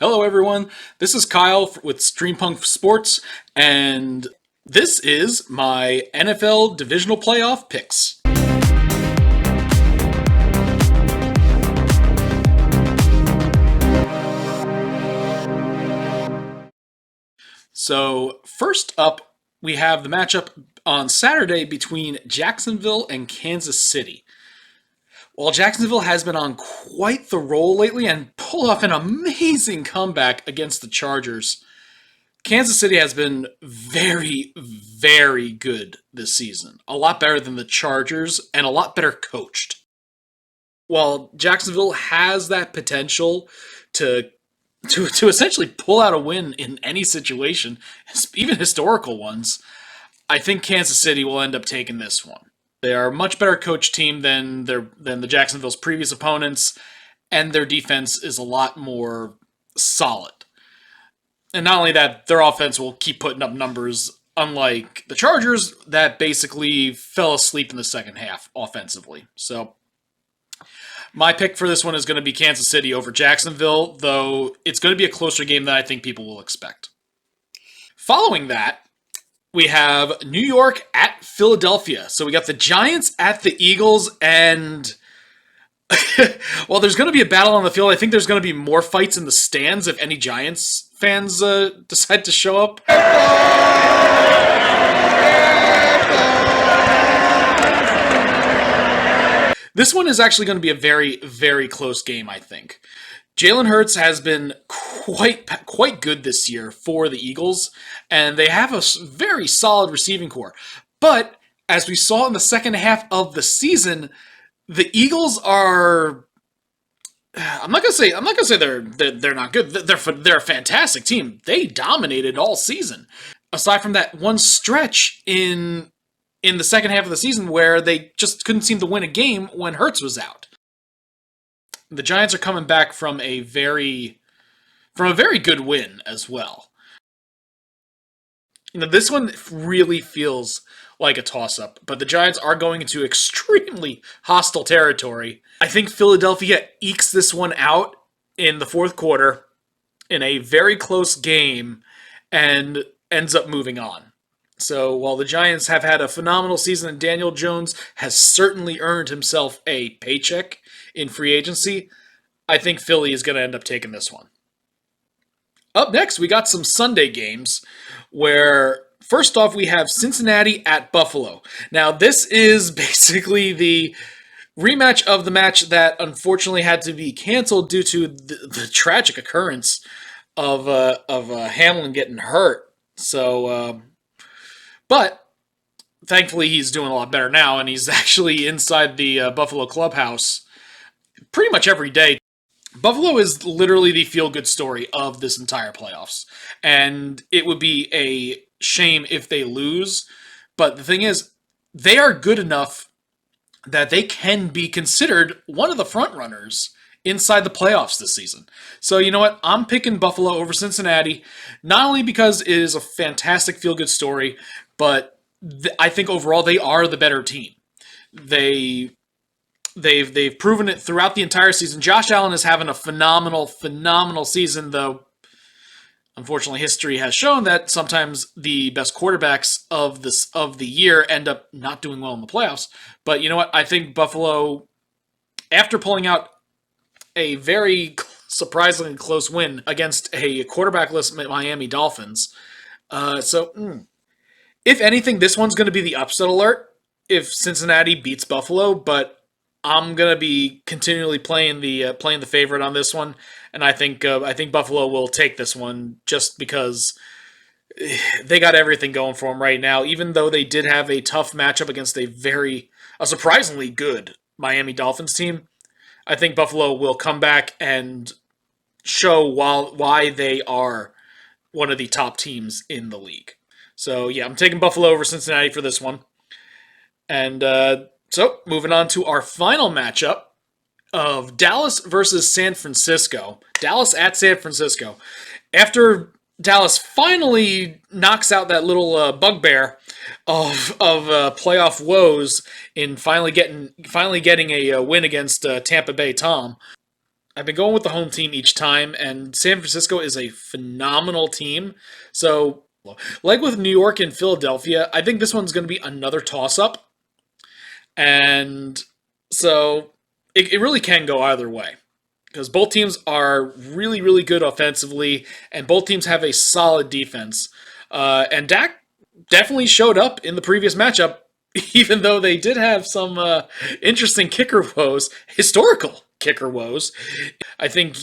Hello, everyone. This is Kyle with Streampunk Sports, and this is my NFL divisional playoff picks. So, first up, we have the matchup on Saturday between Jacksonville and Kansas City. While Jacksonville has been on quite the roll lately and pulled off an amazing comeback against the Chargers, Kansas City has been very, very good this season. A lot better than the Chargers and a lot better coached. While Jacksonville has that potential to to essentially pull out a win in any situation, even historical ones, I think Kansas City will end up taking this one. They are a much better coached team than the Jacksonville's previous opponents, and their defense is a lot more solid. And not only that, their offense will keep putting up numbers, unlike the Chargers, that basically fell asleep in the second half offensively. So, my pick for this one is going to be Kansas City over Jacksonville, though it's going to be a closer game than I think people will expect. Following that, we have New York at Philadelphia. So we got the Giants at the Eagles, and well, there's going to be a battle on the field. I think there's going to be more fights in the stands if any Giants fans decide to show up. This one is actually going to be a very, very close game, I think. Jalen Hurts has been quite good this year for the Eagles, and they have a very solid receiving core. But as we saw in the second half of the season, the Eagles are. I'm not gonna say they're not good. They're a fantastic team. They dominated all season. Aside from that one stretch in the second half of the season where they just couldn't seem to win a game when Hurts was out. The Giants are coming back from a very good win as well. This one really feels like a toss-up, but the Giants are going into extremely hostile territory. I think Philadelphia ekes this one out in the fourth quarter in a very close game and ends up moving on. So while the Giants have had a phenomenal season and Daniel Jones has certainly earned himself a paycheck in free agency, I think Philly is going to end up taking this one. Up next, we got some Sunday games where, first off, we have Cincinnati at Buffalo. Now, this is basically the rematch of the match that unfortunately had to be canceled due to the tragic occurrence of Hamlin getting hurt. So, but thankfully he's doing a lot better now, and he's actually inside the Buffalo clubhouse pretty much every day. Buffalo is literally the feel-good story of this entire playoffs, and it would be a shame if they lose, but the thing is, they are good enough that they can be considered one of the front runners inside the playoffs this season. So you know what? I'm picking Buffalo over Cincinnati, not only because it is a fantastic feel-good story, but I think overall they are the better team. They've proven it throughout the entire season. Josh Allen is having a phenomenal season, though unfortunately history has shown that sometimes the best quarterbacks of the year end up not doing well in the playoffs. But you know what? I think Buffalo, after pulling out a very surprisingly close win against a quarterbackless Miami Dolphins, if anything, this one's going to be the upset alert if Cincinnati beats Buffalo, but I'm gonna be continually playing the favorite on this one, and I think Buffalo will take this one just because they got everything going for them right now. Even though they did have a tough matchup against a surprisingly good Miami Dolphins team, I think Buffalo will come back and show why they are one of the top teams in the league. So yeah, I'm taking Buffalo over Cincinnati for this one, and. So, moving on to our final matchup of Dallas versus San Francisco. Dallas at San Francisco. After Dallas finally knocks out that little bugbear of playoff woes in finally getting a win against Tampa Bay Tom, I've been going with the home team each time, and San Francisco is a phenomenal team. So, like with New York and Philadelphia, I think this one's going to be another toss-up. And so it really can go either way because both teams are really, really good offensively, and both teams have a solid defense. And Dak definitely showed up in the previous matchup, even though they did have some interesting kicker woes, historical kicker woes. I think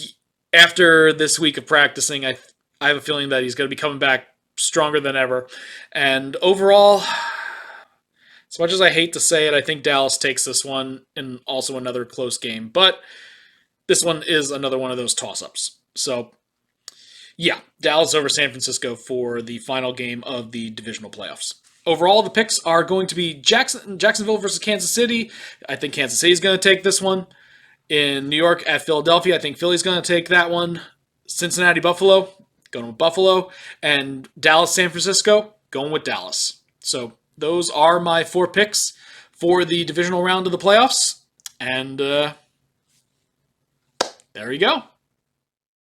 after this week of practicing, I have a feeling that he's going to be coming back stronger than ever. And overall, as much as I hate to say it, I think Dallas takes this one and also another close game. But this one is another one of those toss-ups. So, yeah, Dallas over San Francisco for the final game of the divisional playoffs. Overall, the picks are going to be Jacksonville versus Kansas City. I think Kansas City is going to take this one. In New York at Philadelphia, I think Philly's going to take that one. Cincinnati, Buffalo, going with Buffalo. And Dallas, San Francisco, going with Dallas. So those are my 4 picks for the divisional round of the playoffs. And there you go.